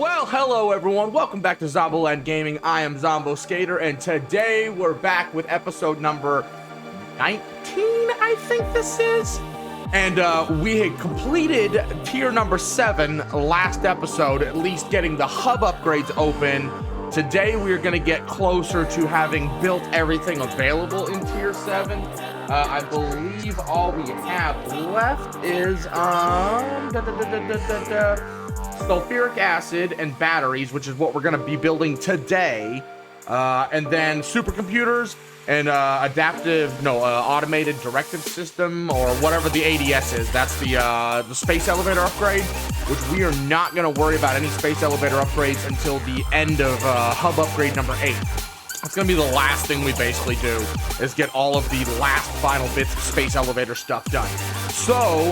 Well, hello everyone, welcome back to Zomboland Gaming. I am Zombo Skater, and today we're back with episode number 19, I think this is. And we had completed tier number 7 last episode, at least getting the hub upgrades open. Today we are going to get closer to having built everything available in tier 7. I believe all we have left is sulfuric acid and batteries, which is what we're going to be building today, and then supercomputers and automated directive system, or whatever the ADS is. That's the space elevator upgrade, which we are not going to worry about any space elevator upgrades until the end of hub upgrade number 8. It's going to be the last thing we basically do, is get all of the last final bits of space elevator stuff done. So,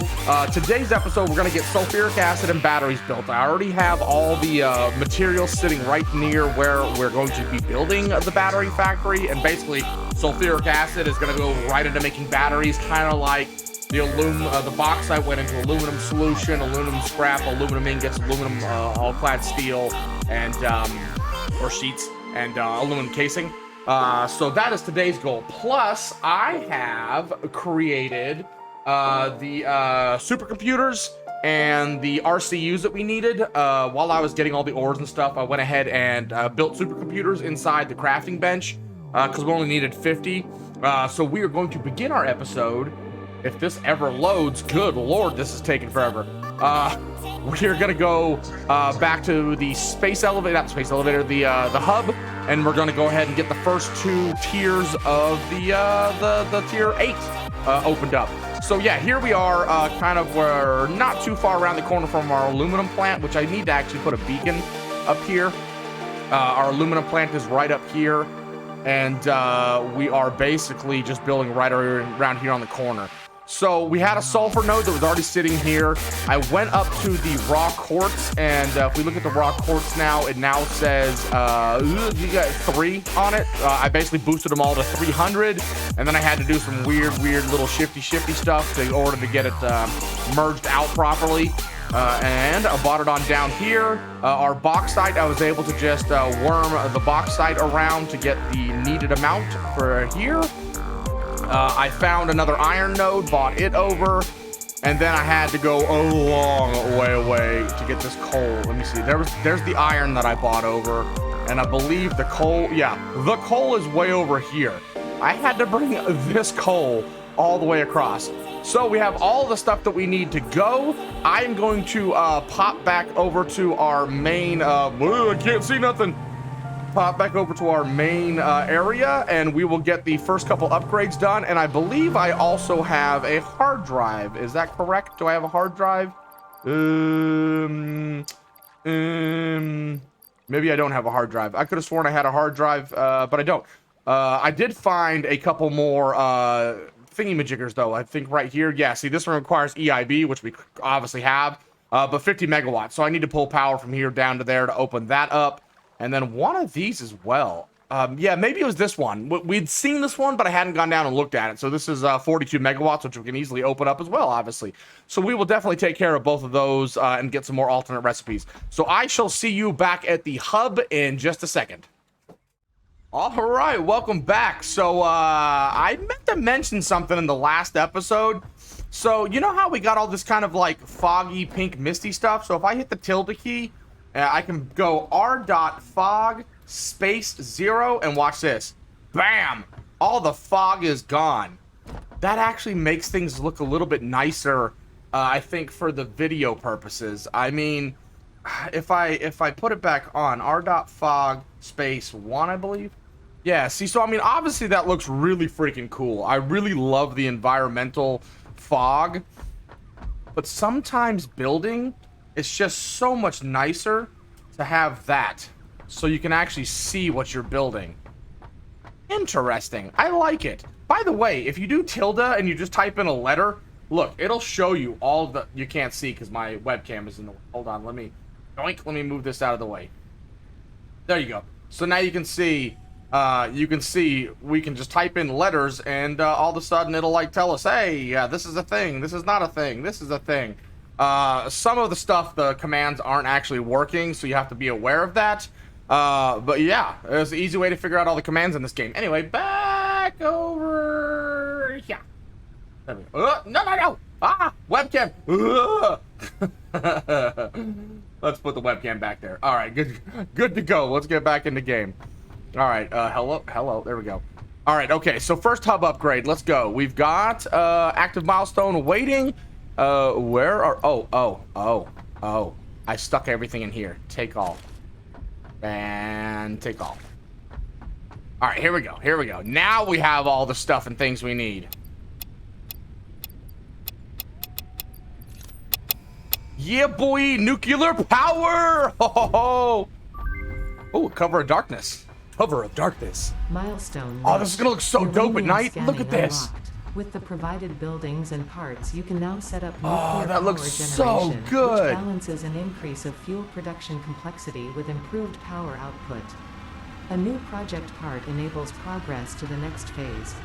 today's episode, we're going to get sulfuric acid and batteries built. I already have all the materials sitting right near where we're going to be building the battery factory, and basically, sulfuric acid is going to go right into making batteries, kind of like the bauxite went into aluminum solution, aluminum scrap, aluminum ingots, aluminum all-clad steel, and or sheets, and aluminum casing. So that is today's goal. Plus, I have created the supercomputers and the RCUs that we needed. While I was getting all the ores and stuff, I went ahead and built supercomputers inside the crafting bench, because we only needed 50. So we are going to begin our episode. If this ever loads, good lord, this is taking forever. We're gonna go back to the space elevator, not the space elevator, the hub, and we're gonna go ahead and get the first 2 tiers of the tier 8 opened up. So yeah, here we are, we're not too far around the corner from our aluminum plant, which I need to actually put a beacon up here. Our aluminum plant is right up here, and we are basically just building right around here on the corner. So we had a sulfur node that was already sitting here. I went up to the raw quartz, and if we look at the raw quartz now, it now says you got 3 on it. I basically boosted them all to 300, and then I had to do some weird little shifty stuff in order to get it merged out properly. And I bought it on down here. Our bauxite, I was able to just worm the bauxite around to get the needed amount for here. I found another iron node, bought it over, and then I had to go a long way away to get this coal. Let me see. There's the iron that I bought over, and I believe the coal, yeah, the coal is way over here. I had to bring this coal all the way across. So we have all the stuff that we need to go. I'm going to pop back over to our main, I can't see nothing. Pop back over to our main area, and we will get the first couple upgrades done. And I believe I also have a hard drive. Is that correct? Do I have a hard drive? Maybe I don't have a hard drive. I could have sworn I had a hard drive, but I don't. I did find a couple more thingy-majiggers, though. I think right here. Yeah, see, this one requires EIB, which we obviously have, but 50 megawatts. So I need to pull power from here down to there to open that up. And then one of these as well. Yeah, maybe it was this one. We'd seen this one, but I hadn't gone down and looked at it. So this is 42 megawatts, which we can easily open up as well, obviously. So we will definitely take care of both of those and get some more alternate recipes. So I shall see you back at the hub in just a second. All right, welcome back. So I meant to mention something in the last episode. So you know how we got all this kind of like foggy, pink, misty stuff? So if I hit the tilde key, I can go r.fog space 0 and watch this. Bam! All the fog is gone. That actually makes things look a little bit nicer, I think, for the video purposes. I mean, if I put it back on, r.fog space 1, I believe. Yeah, see, so I mean, obviously that looks really freaking cool. I really love the environmental fog. But sometimes building, it's just so much nicer to have that, so you can actually see what you're building. Interesting. I like it. By the way, if you do tilde and you just type in a letter, look, it'll show you all the... You can't see because my webcam is in the... Hold on, let me move this out of the way. There you go. So now you can see we can just type in letters, and all of a sudden it'll like tell us, hey, this is a thing, this is not a thing, this is a thing. Some of the stuff, the commands aren't actually working, so you have to be aware of that. But yeah, there's an easy way to figure out all the commands in this game. Anyway, back over here. There we go. No. Ah, webcam. Let's put the webcam back there. All right, good to go. Let's get back in the game. All right, hello. There we go. All right, okay. So first hub upgrade. Let's go. We've got active milestone waiting. Where are? Oh. I stuck everything in here. Take all. And take all. All right, here we go. Now we have all the stuff and things we need. Yeah, boy, nuclear power! Oh, cover of darkness. Cover of darkness. Milestone. Oh, this is gonna look so dope at night. Look at this. Unlocked. With the provided buildings and parts, you can now set up nuclear that power looks so generation, good. which balances an increase of fuel production complexity with improved power output. A new project part enables progress to the next phase.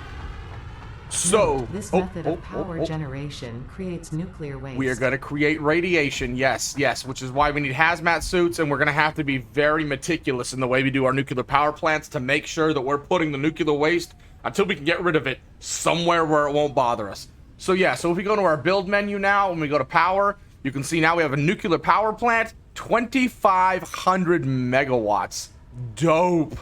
So, this method of power generation creates nuclear waste. We are going to create radiation, yes, which is why we need hazmat suits, and we're going to have to be very meticulous in the way we do our nuclear power plants to make sure that we're putting the nuclear waste until we can get rid of it somewhere where it won't bother us. So yeah, so if we go to our build menu now, when we go to power, you can see now we have a nuclear power plant, 2,500 megawatts. Dope.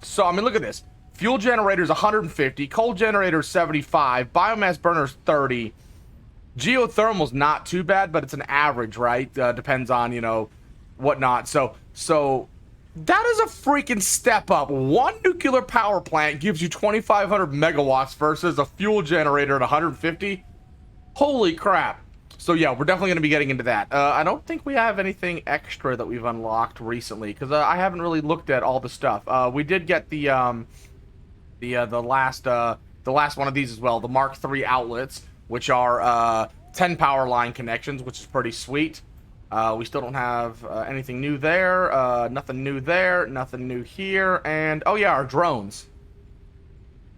So, I mean, look at this. Fuel generators 150, coal generators 75, biomass burners 30. Geothermal's not too bad, but it's an average, right? Depends on, you know, whatnot. So that is a freaking step up. One nuclear power plant gives you 2,500 megawatts versus a fuel generator at 150. Holy crap. So yeah, we're definitely going to be getting into that. I don't think we have anything extra that we've unlocked recently, because I haven't really looked at all the stuff. We did get the last one of these as well, the Mark III outlets, which are 10 power line connections, which is pretty sweet. We still don't have anything new there, nothing new there, nothing new here, and oh yeah, our drones.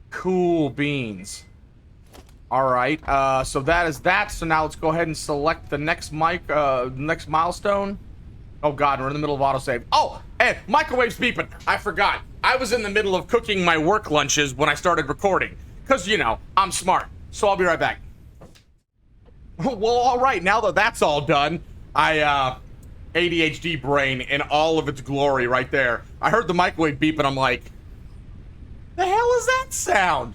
Cool beans. All right, so that is that. So now let's go ahead and select the next next milestone. Oh god, we're in the middle of autosave. Oh, and microwave's beeping. I forgot. I was in the middle of cooking my work lunches when I started recording. Because, you know, I'm smart. So I'll be right back. Well, all right. Now that that's all done, ADHD brain in all of its glory right there. I heard the microwave beep and I'm like, the hell is that sound?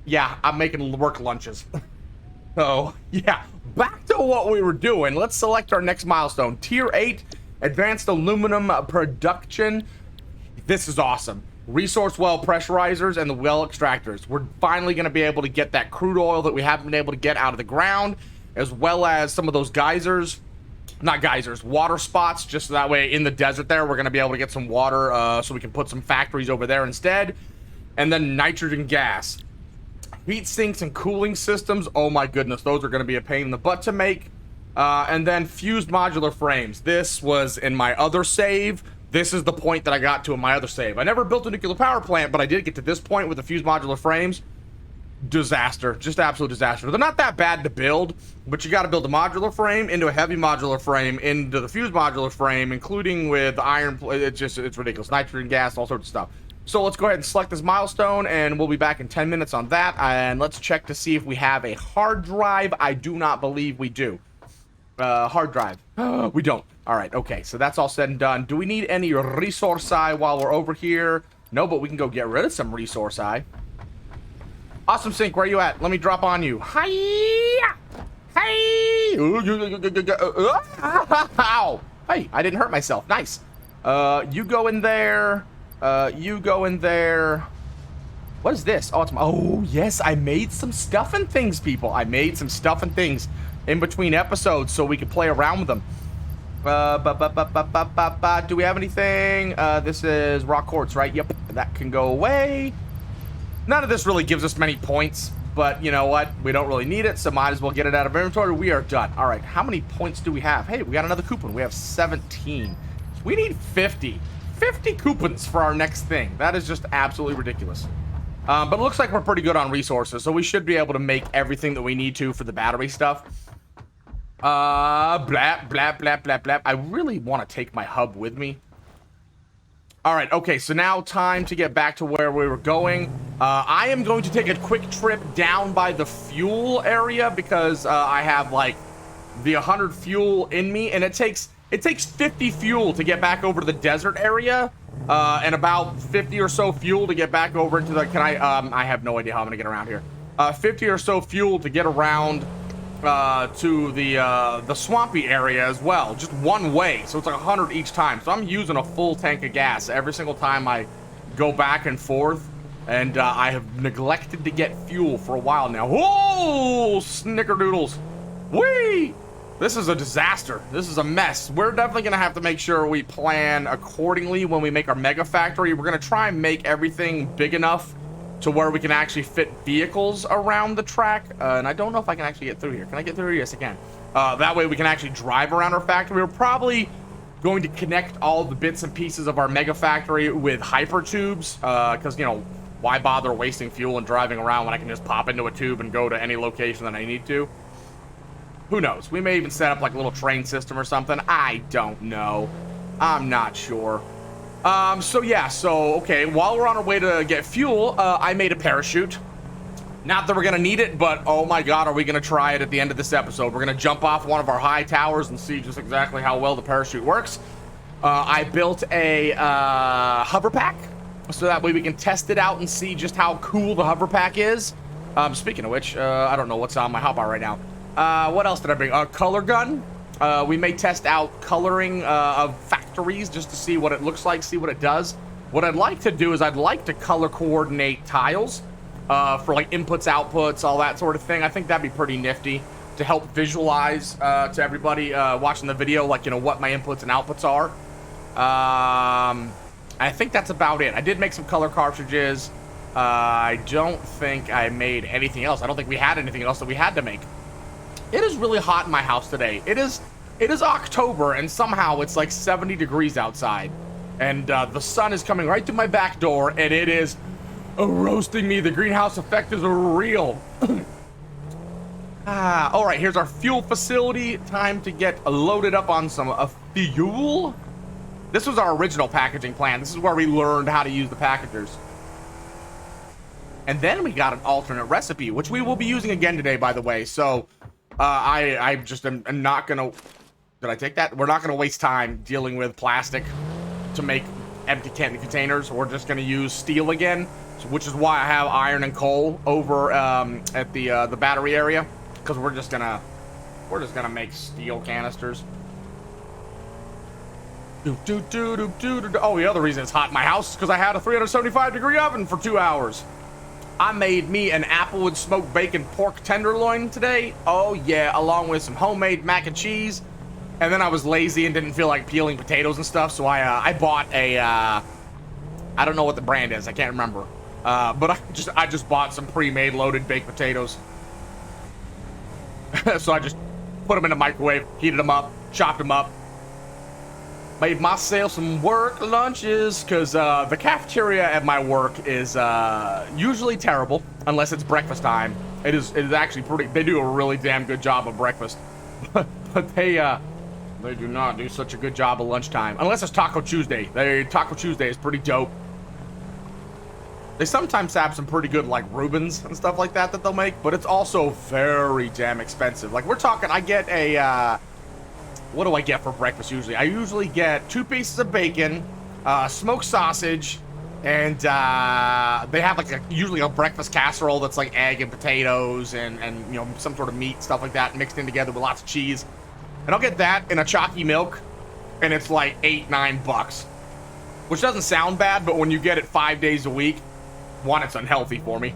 Yeah, I'm making work lunches. So, yeah. Back to what we were doing. Let's select our next milestone. Tier 8. Advanced aluminum production. This is awesome. Resource well pressurizers and the well extractors. We're finally going to be able to get that crude oil that we haven't been able to get out of the ground, as well as some of those geysers. Not geysers, water spots, just so that way in the desert there, we're going to be able to get some water so we can put some factories over there instead. And then nitrogen gas. Heat sinks and cooling systems. Oh my goodness, those are going to be a pain in the butt to make. And then fused modular frames. This was in my other save. This is the point that I got to in my other save. I never built a nuclear power plant, but I did get to this point with the fused modular frames. Disaster. Just absolute disaster. They're not that bad to build, but you got to build a modular frame into a heavy modular frame into the fused modular frame, including with iron. It's ridiculous. Nitrogen gas, all sorts of stuff. So let's go ahead and select this milestone, and we'll be back in 10 minutes on that. And let's check to see if we have a hard drive. I do not believe we do. Hard drive. We don't. All right, okay, so that's all said and done. Do we need any resource while we're over here? No, but we can go get rid of some resource. Awesome Sync, where you at? Let me drop on you. Hi-ya! Hey! Ow! Hey, I didn't hurt myself. Nice. You go in there. You go in there. What is this? Oh, it's my... Oh, yes, I made some stuff and things, people. I made some stuff and things in between episodes so we could play around with them. Do we have anything? This is rock quartz, right? Yep, that can go away. None of this really gives us many points, but you know what? We don't really need it, so might as well get it out of inventory. We are done. All right, how many points do we have? Hey, we got another coupon. We have 17. We need 50. 50 coupons for our next thing. That is just absolutely ridiculous. But it looks like we're pretty good on resources, so we should be able to make everything that we need to for the battery stuff. Blap, blap, blap, blap, blap. I really want to take my hub with me. All right, okay, so now time to get back to where we were going. I am going to take a quick trip down by the fuel area because I have like the 100 fuel in me, and it takes 50 fuel to get back over to the desert area, and about 50 or so fuel to get back over into the. I have no idea how I'm gonna get around here. 50 or so fuel to get around to the swampy area as well, just one way, so it's like 100 each time. So I'm using a full tank of gas every single time I go back and forth, and I have neglected to get fuel for a while now. Whoa, snickerdoodles. Whee! This is a disaster. This is a mess. We're definitely gonna have to make sure we plan accordingly when we make our mega factory. We're gonna try and make everything big enough to where we can actually fit vehicles around the track, and I don't know if I can actually get through here. Can I get through here? Yes, I can. That way we can actually drive around our factory. We're probably going to connect all the bits and pieces of our mega factory with hyper tubes, because, you know, why bother wasting fuel and driving around when I can just pop into a tube and go to any location that I need to? Who knows? We may even set up like a little train system or something. I don't know. I'm not sure. Okay, while we're on our way to get fuel, I made a parachute. Not that we're gonna need it, but oh my god, are we gonna try it at the end of this episode. We're gonna jump off one of our high towers and see just exactly how well the parachute works. I built a hover pack, so that way we can test it out and see just how cool the hover pack is. Speaking of which, I don't know what's on my hotbar right now. What else did I bring? A color gun. We may test out coloring of factories just to see what it looks like, see what it does. What I'd like to do is I'd like to color coordinate tiles for like inputs, outputs, all that sort of thing. I think that'd be pretty nifty to help visualize to everybody watching the video, like, you know, what my inputs and outputs are. I think that's about it. I did make some color cartridges. I don't think I made anything else. I don't think we had anything else that we had to make. It is really hot in my house today. It is October, and somehow it's like 70 degrees outside. And the sun is coming right through my back door, and it is roasting me. The greenhouse effect is real. All right, here's our fuel facility. Time to get loaded up on some fuel. This was our original packaging plan. This is where we learned how to use the packagers. And then we got an alternate recipe, which we will be using again today, by the way. So I just am not gonna. Did I take that? We're not gonna waste time dealing with plastic to make empty containers. We're just gonna use steel again, which is why I have iron and coal over at the battery area, because we're just gonna make steel canisters. Oh, the other reason it's hot in my house is because I had a 375-degree oven for 2 hours. I made me an applewood smoked bacon pork tenderloin today. Oh yeah, along with some homemade mac and cheese. And then I was lazy and didn't feel like peeling potatoes and stuff, so I bought a I don't know what the brand is. I can't remember. But I just bought some pre-made loaded baked potatoes. So I just put them in the microwave, heated them up, chopped them up. Made myself some work lunches, because the cafeteria at my work is usually terrible, unless it's breakfast time. It is actually pretty, they do a really damn good job of breakfast. But they do not do such a good job of lunchtime, unless it's Taco Tuesday. Taco Tuesday is pretty dope. They sometimes have some pretty good, like, Reubens and stuff like that they'll make, but it's also very damn expensive. Like, we're talking, I get a, what do I get for breakfast usually? I usually get 2 pieces of bacon, smoked sausage, and they have like usually a breakfast casserole that's like egg and potatoes and you know, some sort of meat, stuff like that, mixed in together with lots of cheese. And I'll get that in a chalky milk, and it's like $8-9, which doesn't sound bad, but when you get it 5 days a week, 1, it's unhealthy for me,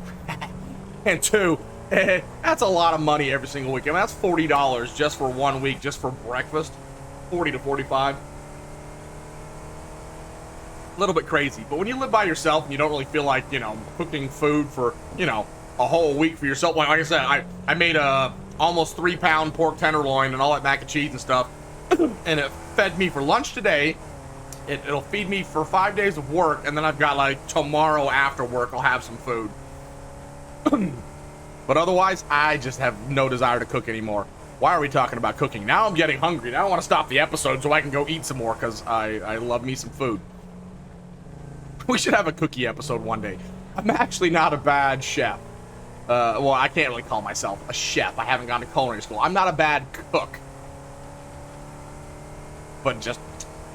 and 2, that's a lot of money every single week. I mean, that's $40 just for 1 week, just for breakfast. 40 to 45. A little bit crazy. But when you live by yourself and you don't really feel like, you know, cooking food for, you know, a whole week for yourself. Like I said, I made a almost 3-pound pork tenderloin and all that mac and cheese and stuff. And it fed me for lunch today. It'll feed me for 5 days of work. And then I've got like tomorrow after work, I'll have some food. But otherwise, I just have no desire to cook anymore. Why are we talking about cooking? Now I'm getting hungry. Now I want to stop the episode so I can go eat some more because I love me some food. We should have a cookie episode one day. I'm actually not a bad chef. Well, I can't really call myself a chef. I haven't gone to culinary school. I'm not a bad cook. But just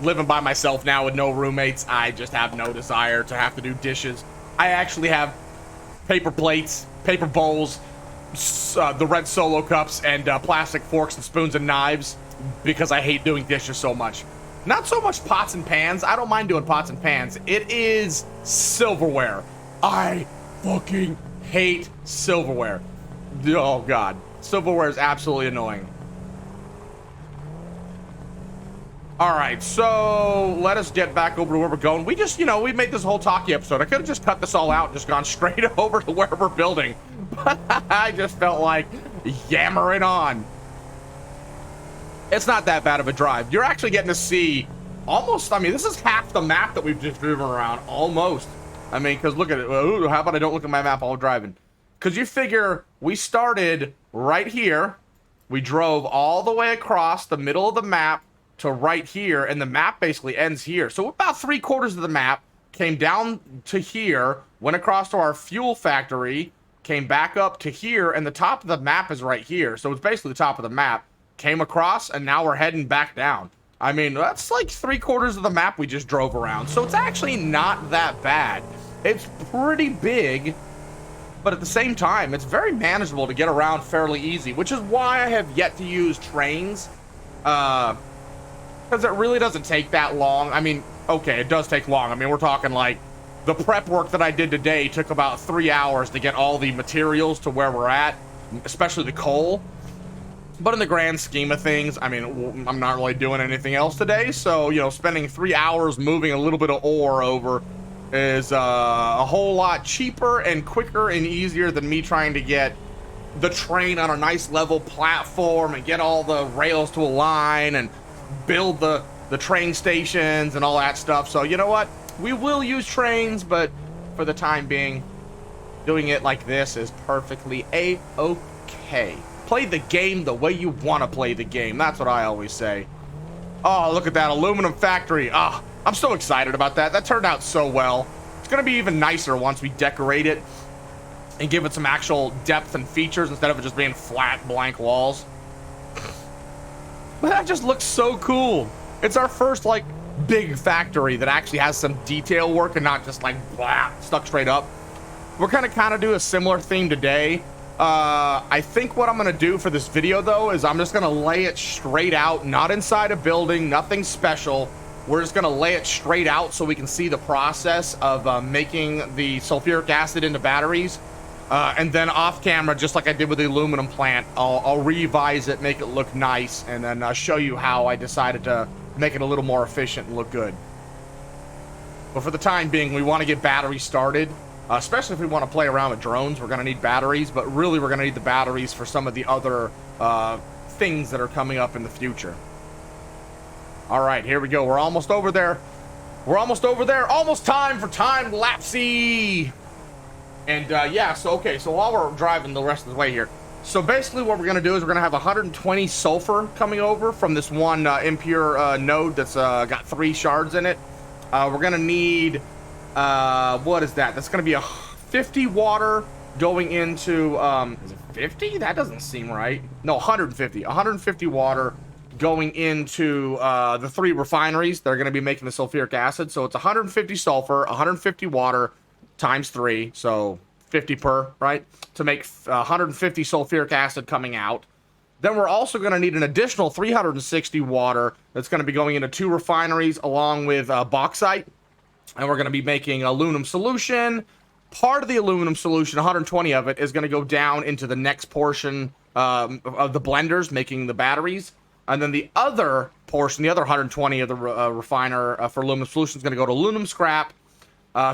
living by myself now with no roommates, I just have no desire to have to do dishes. I actually have paper plates, paper bowls, the red Solo cups, and plastic forks and spoons and knives because I hate doing dishes so much. Not so much pots and pans. I don't mind doing pots and pans. It is silverware. I fucking hate silverware. Oh, God. Silverware is absolutely annoying. All right, so let us get back over to where we're going. We just, we made this whole talkie episode. I could have just cut this all out and just gone straight over to where we're building. But I just felt like yammering on. It's not that bad of a drive. You're actually getting to see almost, this is half the map that we've just driven around, almost. Because look at it. Ooh, how about I don't look at my map while I'm driving? Because you figure we started right here. We drove all the way across the middle of the map to right here, and the map basically ends here. So about 3/4 of the map came down to here, went across to our fuel factory, came back up to here, and the top of the map is right here. So it's basically the top of the map. Came across, and now we're heading back down. That's like 3/4 of the map we just drove around. So it's actually not that bad. It's pretty big, but at the same time, it's very manageable to get around fairly easy, which is why I have yet to use trains. Because it really doesn't take that long. Okay, it does take long. We're talking like the prep work that I did today took about 3 hours to get all the materials to where we're at, especially the coal. But in the grand scheme of things, I'm not really doing anything else today. So, spending 3 hours moving a little bit of ore over is a whole lot cheaper and quicker and easier than me trying to get the train on a nice level platform and get all the rails to align and build the train stations and all that stuff. So you know what, we will use trains, but for the time being, doing it like this is perfectly a-okay. Play the game the way you want to play the game. That's what I always say. Oh, look at that aluminum factory. I'm so excited about that. That turned out so well. It's gonna be even nicer once we decorate it and give it some actual depth and features instead of it just being flat blank walls. But that just looks so cool. It's our first like big factory that actually has some detail work and not just like blah, stuck straight up. We're kind of do a similar theme today. I think what I'm gonna do for this video though is I'm just gonna lay it straight out, not inside a building, nothing special. We're just gonna lay it straight out so we can see the process of making the sulfuric acid into batteries. And then off camera, just like I did with the aluminum plant, I'll revise it, make it look nice, and then show you how I decided to make it a little more efficient and look good. But for the time being, we want to get batteries started, especially if we want to play around with drones. We're going to need batteries, but really we're going to need the batteries for some of the other things that are coming up in the future. All right, here we go. We're almost over there. Almost time for time lapse. And yeah, so while we're driving the rest of the way here, so basically what we're going to do is we're going to have 120 sulfur coming over from this one impure node that's got 3 shards in it. We're going to need, what is that? That's going to be 50 water going into, is it 50? That doesn't seem right. No, 150 water going into the 3 refineries that are going to be making the sulfuric acid. So it's 150 sulfur, 150 water, times 3, so 50 per, right, to make 150 sulfuric acid coming out. Then we're also going to need an additional 360 water that's going to be going into 2 refineries along with bauxite, and we're going to be making aluminum solution. Part of the aluminum solution, 120 of it, is going to go down into the next portion of the blenders making the batteries, and then the other portion, the other 120 of the refiner for aluminum solution is going to go to aluminum scrap.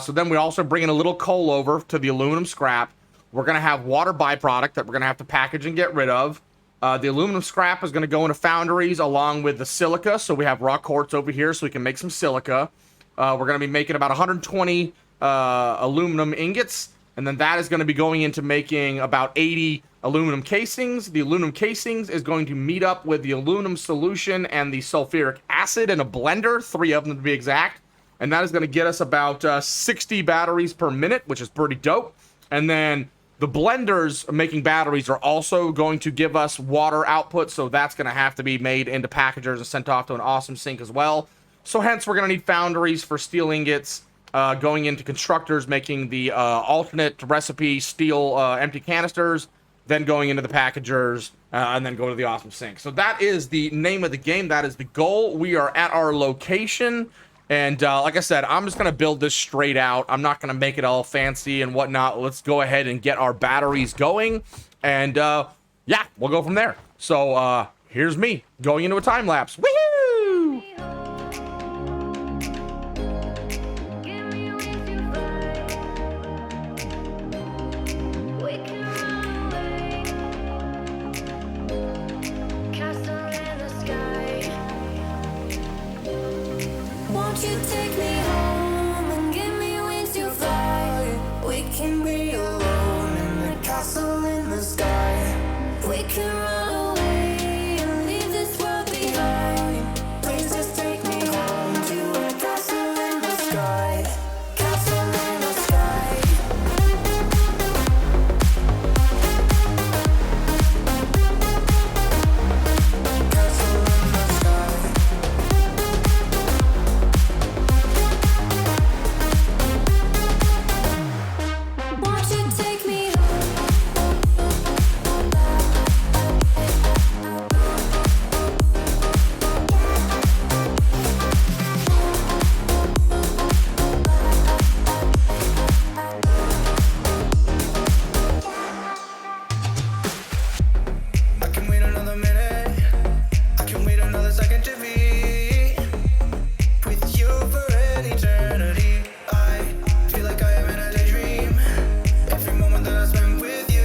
So then we also bring in a little coal over to the aluminum scrap. We're going to have water byproduct that we're going to have to package and get rid of. The aluminum scrap is going to go into foundries along with the silica. So we have raw quartz over here so we can make some silica. We're going to be making about 120 aluminum ingots. And then that is going to be going into making about 80 aluminum casings. The aluminum casings is going to meet up with the aluminum solution and the sulfuric acid in a blender, 3 of them to be exact. And that is going to get us about 60 batteries per minute, which is pretty dope. And then the blenders making batteries are also going to give us water output, so that's going to have to be made into packagers and sent off to an awesome sink as well. So hence, we're going to need foundries for steel ingots, going into constructors, making the alternate recipe steel empty canisters, then going into the packagers, and then going to the awesome sink. So that is the name of the game. That is the goal. We are at our location. And like I said, I'm just going to build this straight out. I'm not going to make it all fancy and whatnot. Let's go ahead and get our batteries going. And yeah, we'll go from there. So here's me going into a time lapse. Woohoo! Won't you take me home and give me wings to fly? We can be alone in the castle in the sky. We can run away and leave this world behind. Please just take me home to a castle in the sky. Castle in the sky. Castle in the sky. Won't you take me I can wait another minute. I can wait another second to be with you for an eternity. I feel like I am in a daydream. Every moment that I spend with you.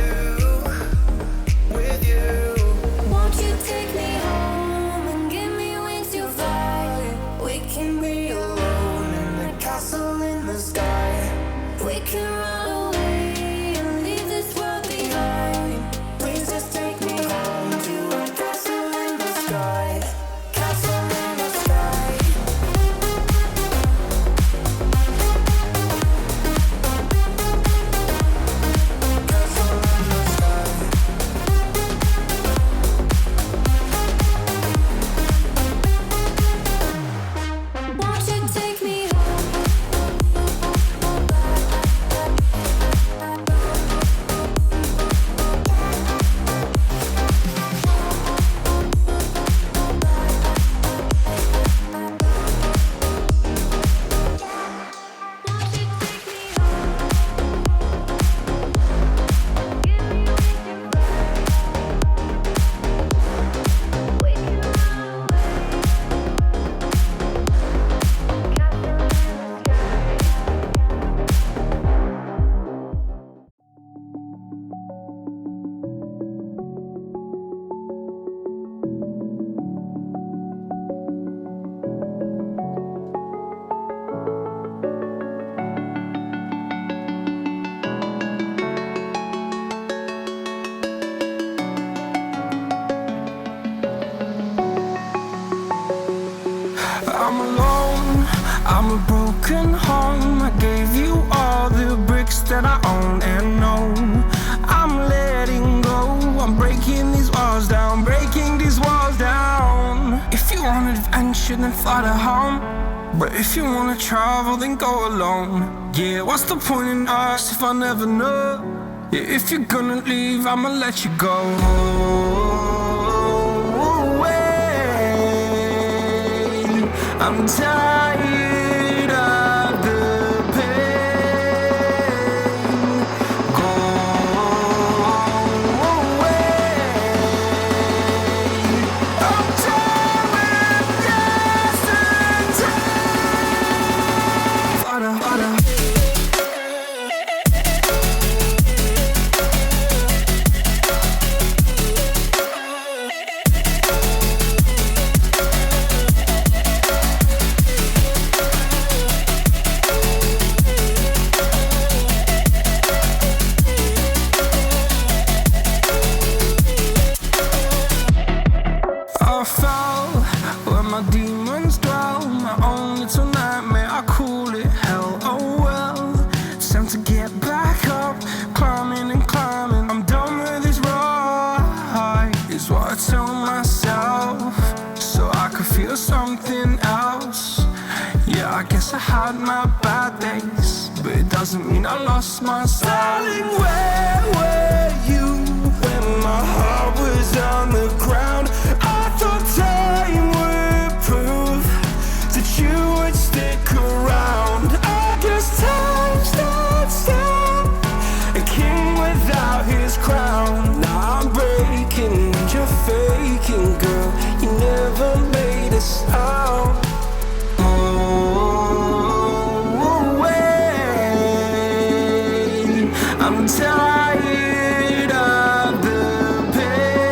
Won't you take me home and give me wings to fly? We can be alone in the castle in the sky. We can run away and leave this world behind. Please just take me home to a castle in the sky. Castle in the sky. Castle in the sky. Won't you take me I'm alone, I'm a broken home. I gave you all the bricks that I own and know. I'm letting go, I'm breaking these walls down, breaking these walls down. If you want adventure, then fly to home. But if you wanna travel, then go alone. Yeah, what's the point in us if I never know? Yeah, if you're gonna leave, I'ma let you go. I'm tired of the pain. Go away. I'm tired of yesterday. Flutter, flutter. my demons dwell. My own little nightmare, I call it hell. Oh well, it's time to get back up, climbing and climbing. I'm done with this ride, is what I tell myself, so I could feel something else. Yeah, I guess I had my bad days, but it doesn't mean I lost my style. Darling, where were you when my heart was on the ground? I thought time would prove that you would stick around. I guess time stands still, a king without his crown. Now I'm breaking and you're faking, girl. You never made a sound. I'm tired of the pain.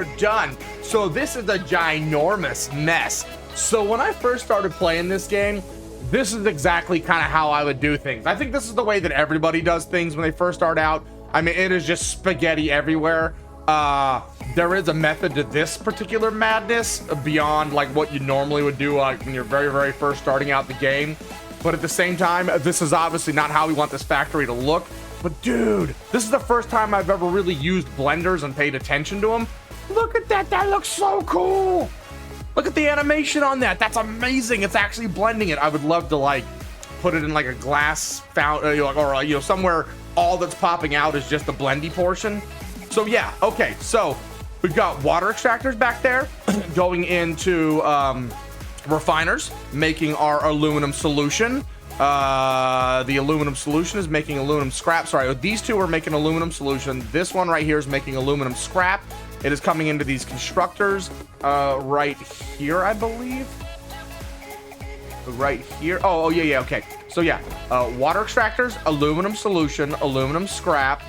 are done. So this is a ginormous mess. So when I first started playing this game, this is exactly kind of how I would do things. I think this is the way that everybody does things when they first start out. I mean, it is just spaghetti everywhere. There is a method to this particular madness beyond like what you normally would do when you're very, very first starting out the game. But at the same time, this is obviously not how we want this factory to look. But dude, this is the first time I've ever really used blenders and paid attention to them. Look at that, that looks so cool. Look at the animation on that. That's amazing. It's actually blending it. I would love to like put it in like a glass fountain or you know, somewhere all that's popping out is just the blendy portion. So yeah, okay. So we've got water extractors back there going into refiners, making our aluminum solution. The aluminum solution is making aluminum scrap. Sorry, these two are making aluminum solution. This one right here is making aluminum scrap. It is coming into these constructors right here, I believe. Right here. Oh, yeah, okay. So yeah, water extractors, aluminum solution, aluminum scrap,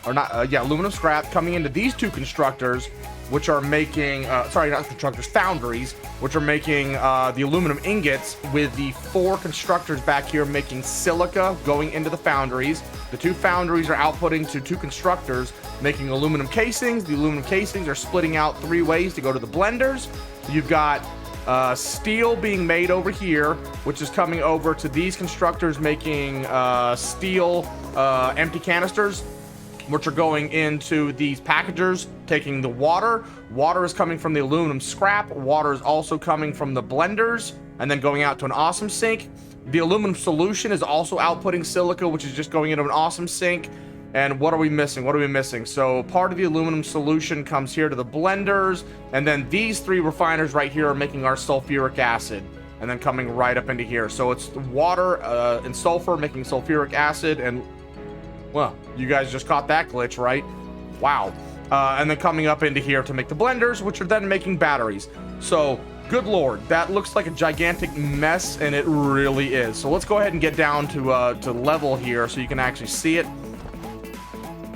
or not, yeah, aluminum scrap coming into these two constructors, which are making, sorry, not constructors, foundries, which are making the aluminum ingots, with the 4 constructors back here making silica going into the foundries. The 2 foundries are outputting to 2 constructors making aluminum casings. The aluminum casings are splitting out 3 ways to go to the blenders. You've got steel being made over here, which is coming over to these constructors making steel empty canisters, which are going into these packagers, taking the water. Water is coming from the aluminum scrap. Water is also coming from the blenders and then going out to an awesome sink. The aluminum solution is also outputting silica, which is just going into an awesome sink. And what are we missing? What are we missing? So part of the aluminum solution comes here to the blenders, and then these 3 refiners right here are making our sulfuric acid, and then coming right up into here. So it's water and sulfur making sulfuric acid, and well, you guys just caught that glitch, right? Wow. And then coming up into here to make the blenders, which are then making batteries. So good lord, that looks like a gigantic mess, and it really is. So let's go ahead and get down to level here so you can actually see it.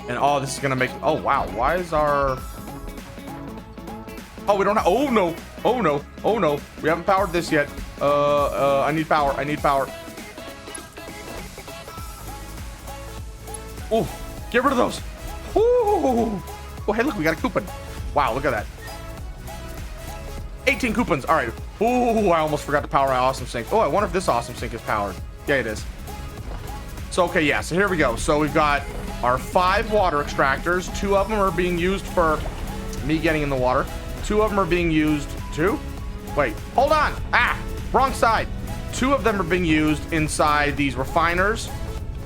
And oh, this is gonna make, oh wow, why is our, oh, we don't have, oh no, oh no, oh no, we haven't powered this yet. I need power, I need power. Oh, get rid of those. Ooh. Oh, hey, look, we got a coupon. Wow, look at that. 18 coupons, all right. Ooh, I almost forgot to power my awesome sink. Oh, I wonder if this awesome sink is powered. Yeah, it is. So, okay, yeah, so here we go. So we've got our 5 water extractors. 2 of them are being used for me getting in the water. 2 of them are being used to, wait, hold on. Ah, wrong side. 2 of them are being used inside these refiners,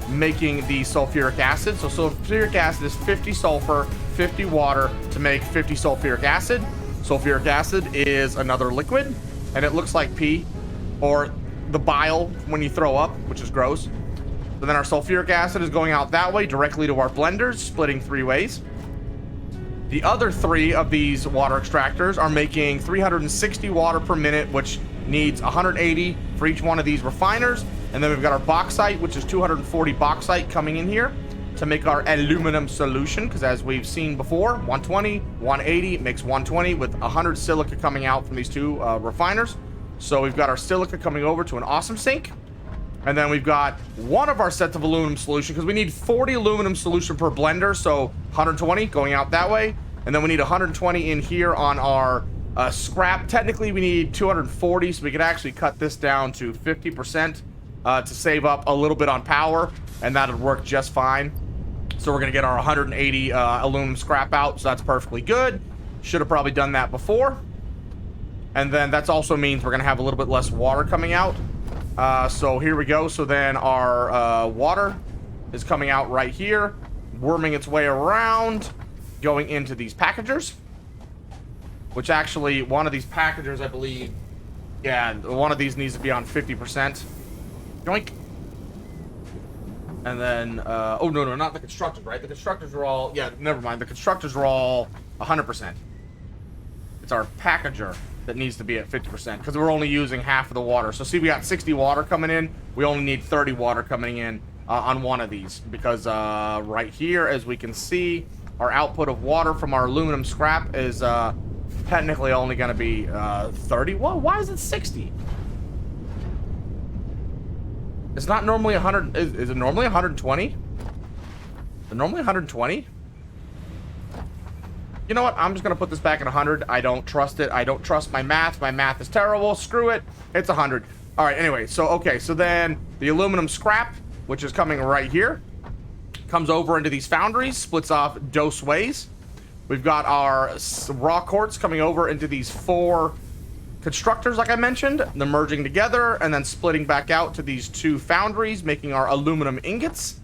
making the sulfuric acid. So sulfuric acid is 50 sulfur, 50 water to make 50 sulfuric acid. Sulfuric acid is another liquid, and it looks like pee, or the bile when you throw up, which is gross. So then our sulfuric acid is going out that way directly to our blenders, splitting 3 ways. The other 3 of these water extractors are making 360 water per minute, which needs 180 for each one of these refiners. And then we've got our bauxite, which is 240 bauxite coming in here to make our aluminum solution, because as we've seen before, 120, 180 makes 120 with 100 silica coming out from these 2 refiners. So we've got our silica coming over to an awesome sink. And then we've got one of our sets of aluminum solution, because we need 40 aluminum solution per blender, so 120 going out that way. And then we need 120 in here on our scrap. Technically, we need 240, so we could actually cut this down to 50% to save up a little bit on power, and that would work just fine. So we're going to get our 180 aluminum scrap out, so that's perfectly good. Should have probably done that before. And then that also means we're going to have a little bit less water coming out. So here we go. So then our water is coming out right here, worming its way around, going into these packagers, which actually one of these packagers, I believe, yeah, one of these needs to be on 50%. Yoink. And then, oh, no, not the constructors, right? The constructors are all, yeah, never mind. The constructors are all 100%. It's our packager that needs to be at 50%, because we're only using half of the water. So see, we got 60 water coming in. We only need 30 water coming in on one of these, because right here, as we can see, Our output of water from our aluminum scrap is technically only going to be 30. Whoa, why is it 60? It's not normally 100. Is it normally 120? Is it normally 120? You know what? I'm just going to put this back at 100. I don't trust it. I don't trust my math. My math is terrible. Screw it. It's 100. All right, anyway. So, okay. So then the aluminum scrap, which is coming right here, comes over into these foundries, splits off dose ways. We've got our raw quartz coming over into these 4 constructors, like I mentioned. They're merging together and then splitting back out to these 2 foundries, making our aluminum ingots.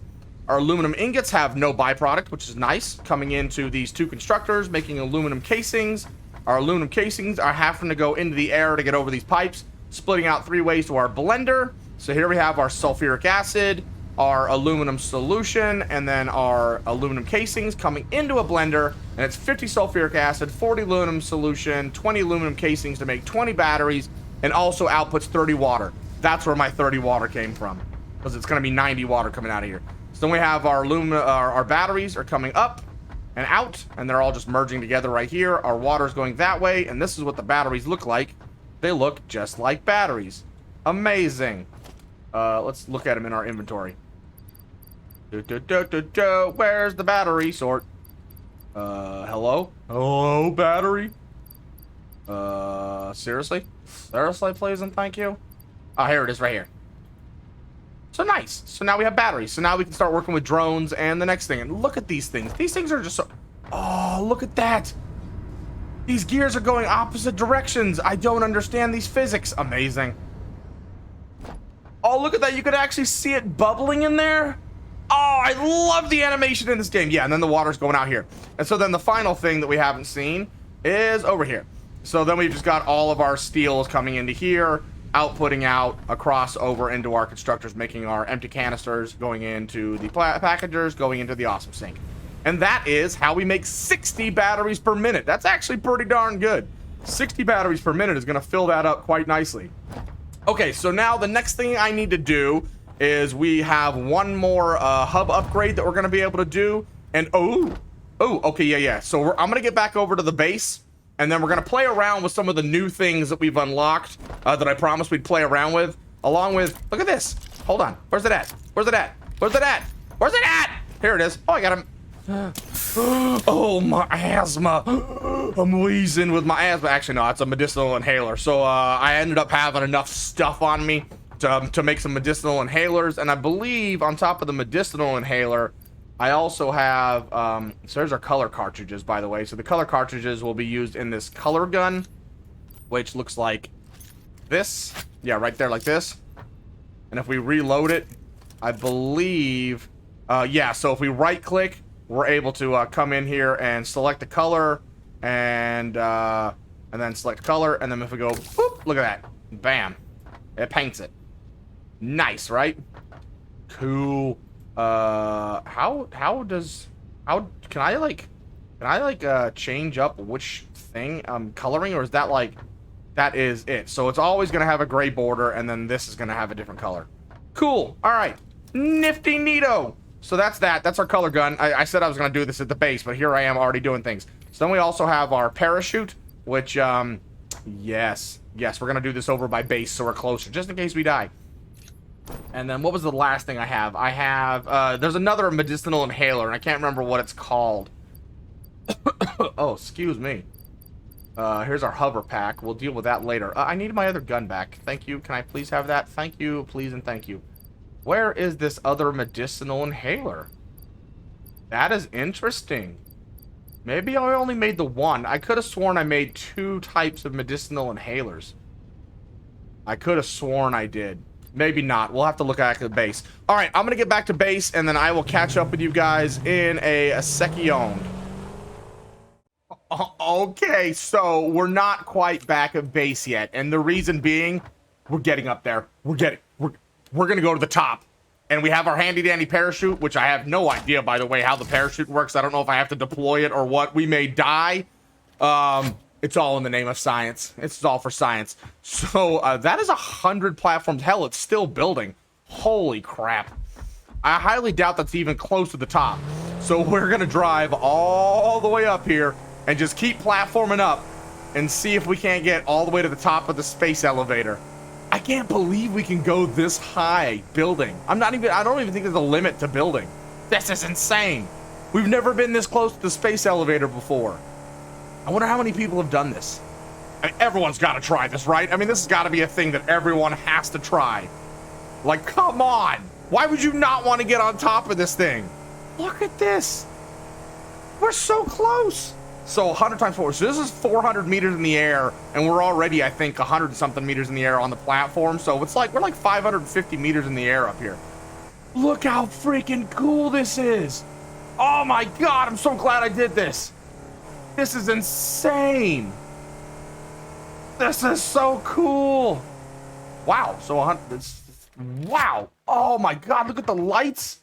Our aluminum ingots have no byproduct, which is nice, coming into these 2 constructors, making aluminum casings. Our aluminum casings are having to go into the air to get over these pipes, splitting out 3 ways to our blender. So here we have our sulfuric acid, our aluminum solution, and then our aluminum casings coming into a blender, and it's 50 sulfuric acid, 40 aluminum solution, 20 aluminum casings to make 20 batteries, and also outputs 30 water. That's where my 30 water came from, because it's going to be 90 water coming out of here. So then we have our our batteries are coming up and out, and they're all just merging together right here. Our water's going that way, and this is what the batteries look like. They look just like batteries. Amazing. Let's look at them in our inventory. Where's the battery sort? Hello? Hello, battery? Seriously? Seriously, please and thank you? Oh, here it is right here. So nice. So now we have batteries. So now we can start working with drones and the next thing. And look at these things. These things are just so... Oh, look at that. These gears are going opposite directions. I don't understand these physics. Amazing. Oh, look at that. You could actually see it bubbling in there. Oh, I love the animation in this game. Yeah, and then the water's going out here. And so then the final thing that we haven't seen is over here. So then we've just got all of our steels coming into here, outputting out across over into our constructors, making our empty canisters, going into the packagers, going into the awesome sink. And that is how we make 60 batteries per minute. That's actually pretty darn good. 60 batteries per minute is going to fill that up quite nicely. Okay, so now the next thing I need to do is we have one more hub upgrade that we're going to be able to do. And okay, yeah. So I'm going to get back over to the base, and then we're going to play around with some of the new things that we've unlocked that I promised we'd play around with, along with, look at this. Hold on. Where's it at? Where's it at? Where's it at? Where's it at? Here it is. Oh, I got him. Oh, my asthma. I'm wheezing with my asthma. Actually, no, it's a medicinal inhaler. So I ended up having enough stuff on me to make some medicinal inhalers, and I believe on top of the medicinal inhaler, I also have, so there's our color cartridges, by the way. So the color cartridges will be used in this color gun, which looks like this. Yeah, right there like this. And if we reload it, I believe, yeah, so if we right click, we're able to come in here and select the color, and then select color, and then if we go, boop, look at that. Bam. It paints it. Nice, right? Cool. How can I change up which thing I'm coloring, or is that like, that is it? So it's always gonna have a gray border, and then this is gonna have a different color. Cool. All right. Nifty neato. So that's that. That's our color gun. I said I was gonna do this at the base, but here I am already doing things. So then we also have our parachute, which yes, we're gonna do this over by base, so we're closer, just in case we die. And then what was the last thing I have? I have, there's another medicinal inhaler, and I can't remember what it's called. Oh, excuse me. Here's our hover pack. We'll deal with that later. I need my other gun back. Thank you. Can I please have that? Thank you, please, and thank you. Where is this other medicinal inhaler? That is interesting. Maybe I only made the one. I could have sworn I made 2 types of medicinal inhalers. I could have sworn I did. Maybe not. We'll have to look at the base. All right, I'm going to get back to base, and then I will catch up with you guys in a second. Okay, so we're not quite back at base yet, and the reason being, we're getting up there. We're going to go to the top, and we have our handy-dandy parachute, which I have no idea, by the way, how the parachute works. I don't know if I have to deploy it or what. We may die. It's all in the name of science. It's all for science. So that is 100 platforms. Hell, it's still building. Holy crap. I highly doubt that's even close to the top. So we're gonna drive all the way up here and just keep platforming up and see if we can't get all the way to the top of the space elevator. I can't believe we can go this high building. I don't even think there's a limit to building. This is insane. We've never been this close to the space elevator before. I wonder how many people have done this. I mean, everyone's got to try this, right? I mean, this has got to be a thing that everyone has to try. Like, come on. Why would you not want to get on top of this thing? Look at this. We're so close. So 100 times 4. So this is 400 meters in the air, and we're already, I think, 100 something meters in the air on the platform. So it's like we're like 550 meters in the air up here. Look how freaking cool this is. Oh my God, I'm so glad I did this. This is insane. This is so cool. Wow. So 100. Wow. Oh my God, look at the lights.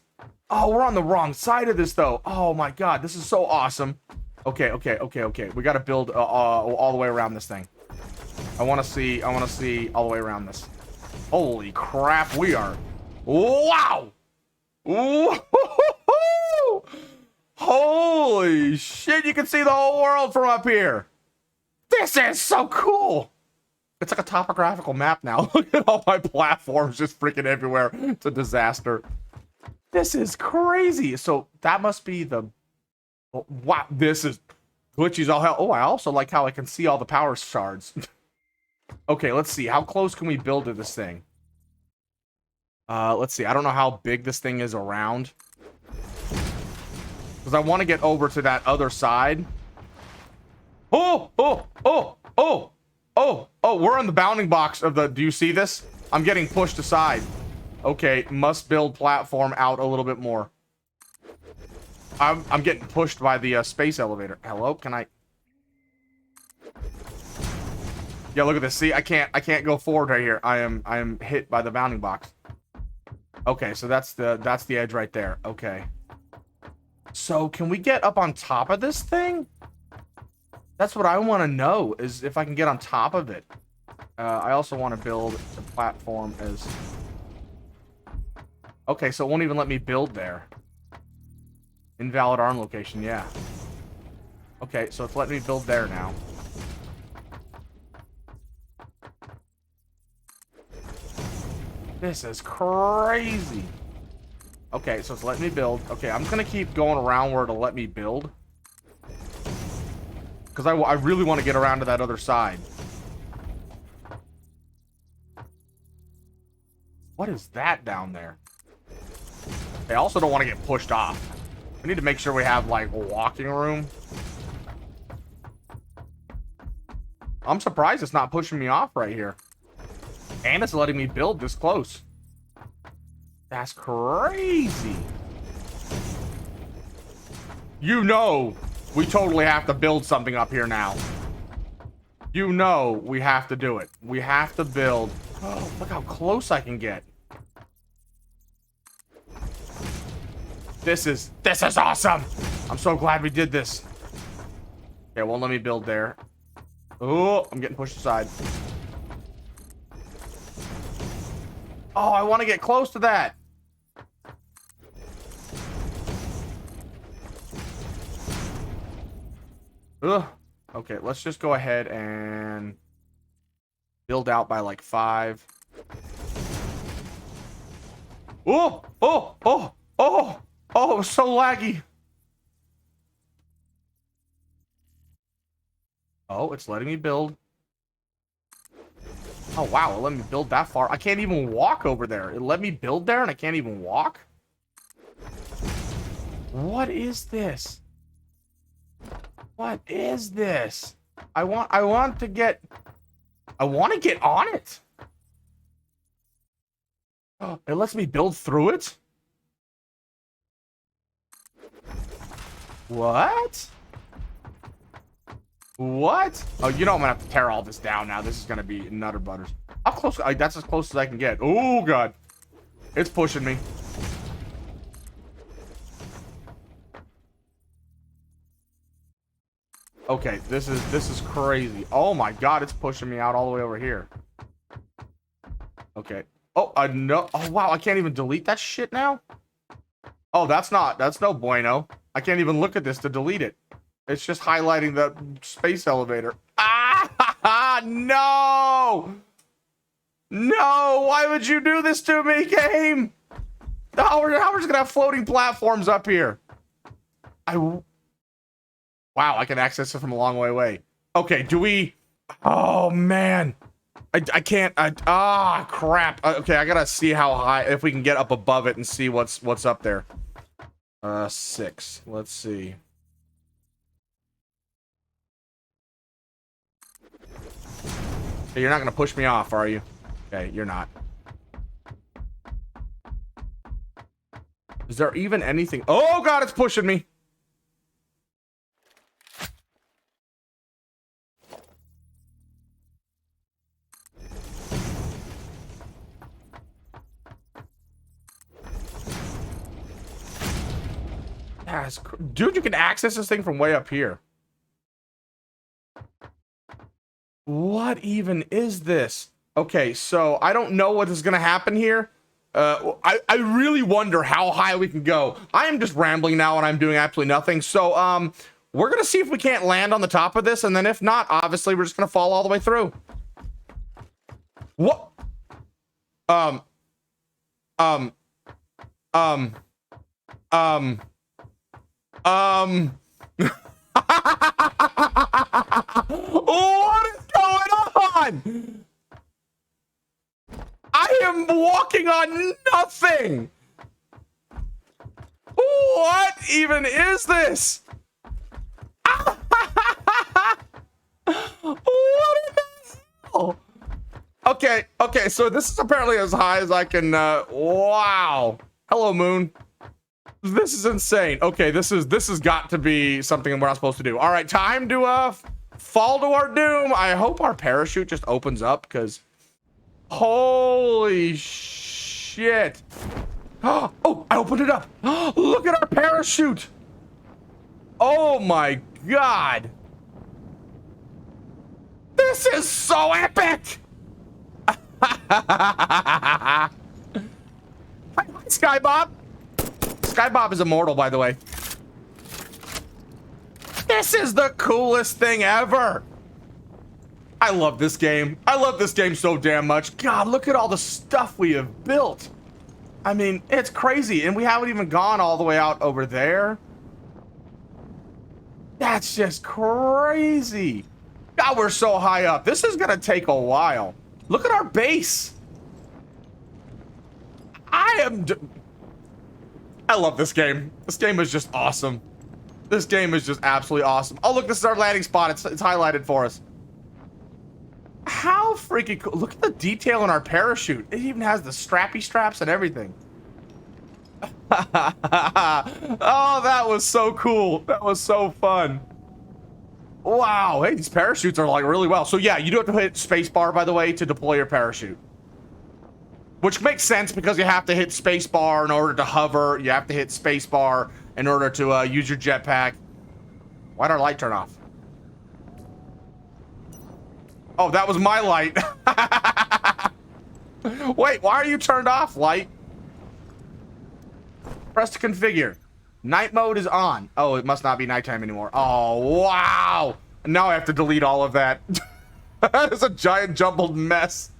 Oh, we're on the wrong side of this though. Oh my God, this is so awesome. Okay. We got to build all the way around this thing. I want to see all the way around this. Holy crap, we are. Wow. Ooh. Holy shit, you can see the whole world from up here. This is so cool. It's like a topographical map now. Look at all my platforms just freaking everywhere. It's a disaster. This is crazy. So that must be the... Wow, this is glitchy as all hell. Oh, I also like how I can see all the power shards. Okay, let's see. How close can we build to this thing? Let's see. I don't know how big this thing is around. Because I want to get over to that other side. Oh, we're on the bounding box of the... Do you see this? I'm getting pushed aside. Okay, must build platform out a little bit more. I'm getting pushed by the space elevator. Hello, can I? Yeah, look at this. See, I can't go forward right here. I am hit by the bounding box. Okay, so that's the edge right there. Okay. So can we get up on top of this thing? That's what I want to know, is if I can get on top of it. I also want to build the platform as... Okay, so it won't even let me build there. Invalid arm location, yeah. Okay, so it's letting me build there now. This is crazy. Okay, so it's letting me build. Okay, I'm just gonna keep going around where it'll let me build. Because I really want to get around to that other side. What is that down there? I also don't want to get pushed off. We need to make sure we have, like, walking room. I'm surprised it's not pushing me off right here. And it's letting me build this close. That's crazy. You know, we totally have to build something up here now. You know we have to do it. We have to build. Oh, look how close I can get. This is awesome. I'm so glad we did this. Okay, won't let me build there. Oh, I'm getting pushed aside. Oh, I want to get close to that. Ugh. Okay, let's just go ahead and build out by like 5. Oh, it was so laggy. Oh, it's letting me build. Oh, wow, it let me build that far. I can't even walk over there. It let me build there and I can't even walk? What is this? What is this? I want to get on it. Oh, it lets me build through it? What? What? Oh, you know I'm gonna have to tear all this down now. This is gonna be nutter butters. How close? That's as close as I can get. Oh God, it's pushing me. Okay, this is crazy. Oh my God, it's pushing me out all the way over here. Okay. Oh, no. Oh wow, I can't even delete that shit now. Oh, that's no bueno. I can't even look at this to delete it. It's just highlighting the space elevator. Ah, no! No, why would you do this to me, game? How we're just gonna have floating platforms up here. Wow, I can access it from a long way away. Okay, do we? Oh man, I can't. Crap. Okay, I gotta see how high, if we can get up above it and see what's up there. 6. Let's see. Hey, you're not gonna push me off, are you? Okay, you're not. Is there even anything? Oh god, it's pushing me. Dude, you can access this thing from way up here. What even is this? Okay, so I don't know what is going to happen here. I really wonder how high we can go. I am just rambling now and I'm doing absolutely nothing. So we're going to see if we can't land on the top of this. And then if not, obviously, we're just going to fall all the way through. What? What is going on? I am walking on nothing. What even is this? What in the hell? Okay, so this is apparently as high as I can, wow. Hello, moon. This is insane. Okay, this has got to be something we're not supposed to do. All right, time to fall to our doom. I hope our parachute just opens up, because holy shit. Oh, I opened it up. Look at our parachute. Oh my god. This is so epic. Hi, Skybob. Skybob is immortal, by the way. This is the coolest thing ever. I love this game. I love this game so damn much. God, look at all the stuff we have built. I mean, it's crazy. And we haven't even gone all the way out over there. That's just crazy. God, we're so high up. This is gonna take a while. Look at our base. I love this game. This game is just awesome. This game is just absolutely awesome. Oh, look, this is our landing spot. It's highlighted for us. How freaking cool. Look at the detail in our parachute. It even has the strappy straps and everything. Oh, that was so cool. That was so fun. Wow. Hey, these parachutes are like really well. So yeah, you do have to hit spacebar, by the way, to deploy your parachute. Which makes sense because you have to hit spacebar in order to hover. You have to hit spacebar in order to use your jetpack. Why'd our light turn off? Oh, that was my light. Wait, why are you turned off, light? Press to configure. Night mode is on. Oh, it must not be nighttime anymore. Oh, wow. Now I have to delete all of that. That is a giant jumbled mess.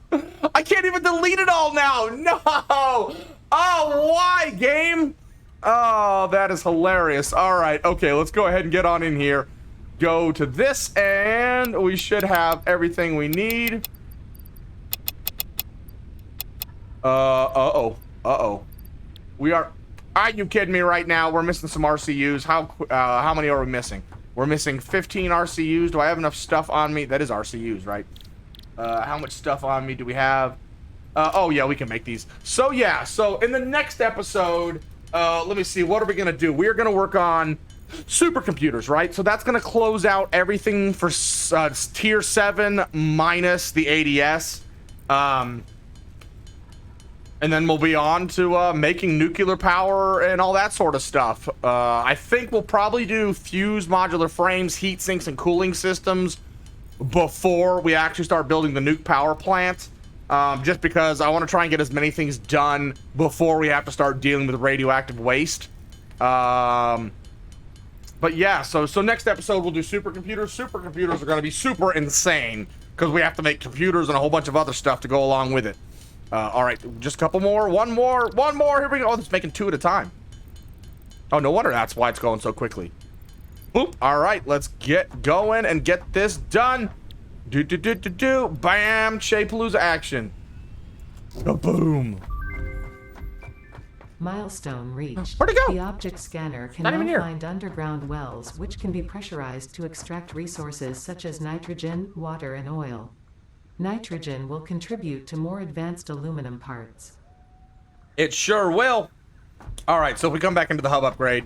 I can't even delete it all now. No. Oh, why, game? Oh, that is hilarious. All right. Okay, let's go ahead and get on in here. Go to this, and we should have everything we need. Uh-oh. We are... Are you kidding me right now? We're missing some RCUs. How many are we missing? We're missing 15 RCUs. Do I have enough stuff on me? That is RCUs, right? How much stuff on me do we have? Oh, yeah, we can make these. So, yeah. So, in the next episode, let me see. What are we going to do? We're going to work on supercomputers, right? So, that's going to close out everything for Tier 7 minus the ADS. And then we'll be on to making nuclear power and all that sort of stuff. I think we'll probably do fused modular frames, heat sinks, and cooling systems before we actually start building the nuke power plant. Just because I want to try and get as many things done before we have to start dealing with radioactive waste. But yeah, so next episode we'll do supercomputers. Supercomputers are going to be super insane because we have to make computers and a whole bunch of other stuff to go along with it. All right, just a couple more. One more. Here we go. Oh, it's making 2 at a time. Oh, no wonder that's why it's going so quickly. Boop. All right, let's get going and get this done. Bam. Shapalooza action. Boom. Milestone reached. Where'd it go? The object scanner can Not even now here. find underground wells which can be pressurized to extract resources such as nitrogen, water, and oil. Nitrogen will contribute to more advanced aluminum parts. It sure will. All right, so if we come back into the hub upgrade.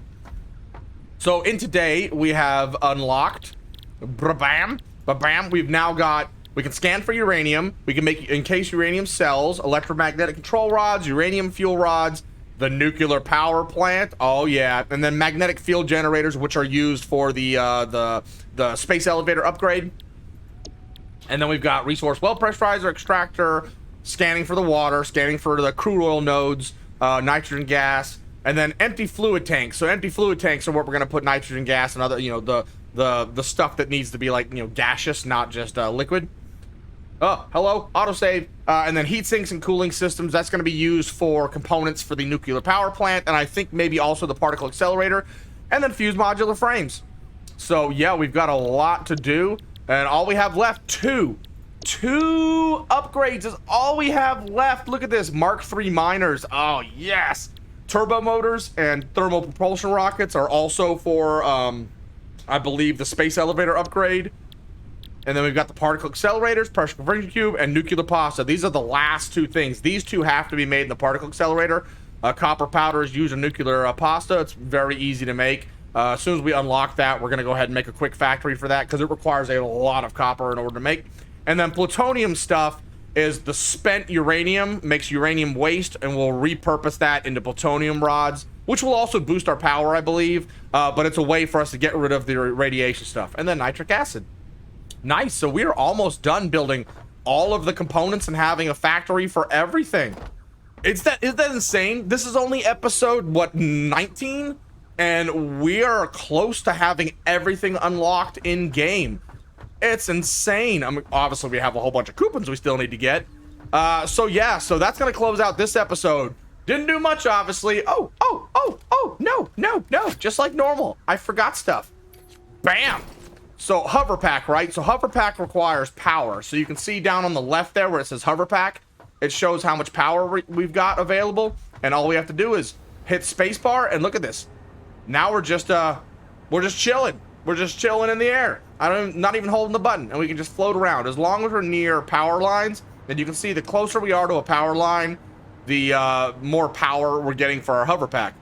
So in today, we have unlocked, ba-bam, ba-bam. We've now got, we can scan for uranium. We can make encased uranium cells, electromagnetic control rods, uranium fuel rods, the nuclear power plant. Oh yeah, and then magnetic field generators, which are used for the space elevator upgrade. And then we've got resource well pressurizer, extractor, scanning for the water, scanning for the crude oil nodes, nitrogen gas, and then empty fluid tanks. So empty fluid tanks are what we're gonna put nitrogen gas and other, you know, the stuff that needs to be like, you know, gaseous, not just liquid. Oh, hello, autosave. And then heat sinks and cooling systems. That's gonna be used for components for the nuclear power plant, and I think maybe also the particle accelerator, and then fuse modular frames. So yeah, we've got a lot to do. And all we have left, two upgrades is all we have left. Look at this, Mark III miners. Oh, yes. Turbo motors and thermal propulsion rockets are also for, I believe, the space elevator upgrade. And then we've got the particle accelerators, pressure conversion cube, and nuclear pasta. These are the last 2 things. These 2 have to be made in the particle accelerator. Copper powder is used in nuclear pasta. It's very easy to make. As soon as we unlock that, we're going to go ahead and make a quick factory for that because it requires a lot of copper in order to make. And then plutonium stuff is the spent uranium, makes uranium waste, and we'll repurpose that into plutonium rods, which will also boost our power, I believe. But it's a way for us to get rid of the radiation stuff. And then nitric acid. Nice. So we're almost done building all of the components and having a factory for everything. Isn't that insane? This is only episode, what, 19? And we are close to having everything unlocked in game. It's insane. I mean, obviously we have a whole bunch of coupons we still need to get. So yeah, so that's gonna close out this episode. Didn't do much, obviously. Oh, no. Just like normal. I forgot stuff. Bam. So hover pack, right? So hover pack requires power. So you can see down on the left there where it says hover pack, it shows how much power we've got available. And all we have to do is hit spacebar and look at this. Now we're just chilling. We're just chilling in the air. Not even holding the button, and we can just float around. As long as we're near power lines, then you can see the closer we are to a power line, the more power we're getting for our hover pack.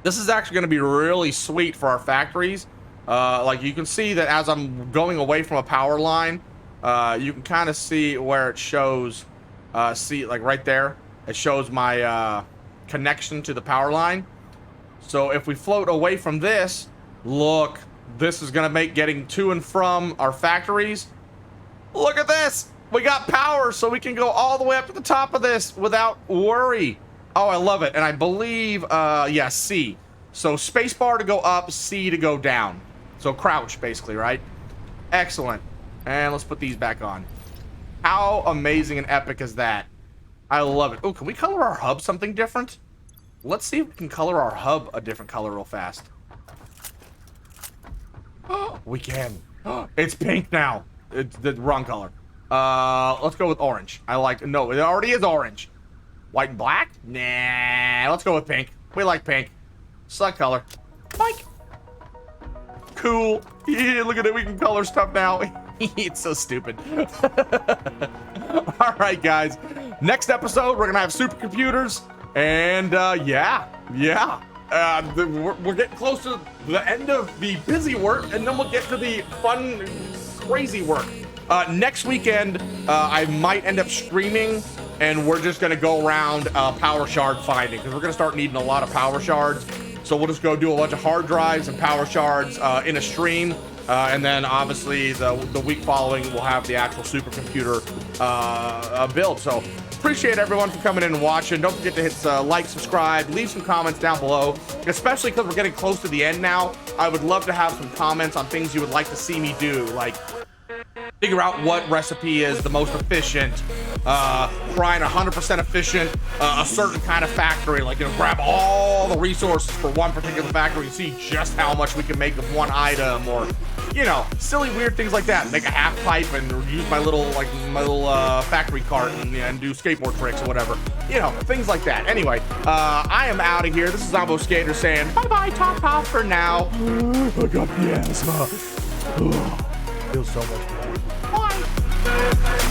This is actually going to be really sweet for our factories. Like you can see that as I'm going away from a power line, you can kind of see where it shows. See, like right there, it shows my connection to the power line. So if we float away from this, look, this is going to make getting to and from our factories. Look at this. We got power, so we can go all the way up to the top of this without worry. Oh, I love it. And I believe, yeah, C. So spacebar to go up, C to go down. So crouch, basically, right? Excellent. And let's put these back on. How amazing and epic is that? I love it. Oh, can we color our hub something different? Let's see if we can color our hub a different color real fast. We can. It's pink now. It's the wrong color. Let's go with orange. No, it already is orange. White and black? Nah, let's go with pink. We like pink. Select color. Mike. Cool. Yeah, look at it. We can color stuff now. It's so stupid. All right, guys. Next episode, we're going to have supercomputers. And yeah. We're getting close to the end of the busy work, and then we'll get to the fun, crazy work. Next weekend, I might end up streaming, and we're just going to go around power shard finding, because we're going to start needing a lot of power shards. So we'll just go do a bunch of hard drives and power shards in a stream. And then obviously the week following, we'll have the actual supercomputer build. So appreciate everyone for coming in and watching. Don't forget to hit like, subscribe, leave some comments down below. especially because we're getting close to the end now. I would love to have some comments on things you would like to see me do, like figure out what recipe is the most efficient, trying 100% efficient, a certain kind of factory, like, you know, grab all the resources for one particular factory and see just how much we can make of one item, or, you know, silly weird things like that. Make a half pipe and use my little factory cart and do skateboard tricks or whatever, you know, things like that. Anyway, I am out of here. This is Ambo Skater saying bye-bye, top for now. I got the asthma. Feels so much better. Bye.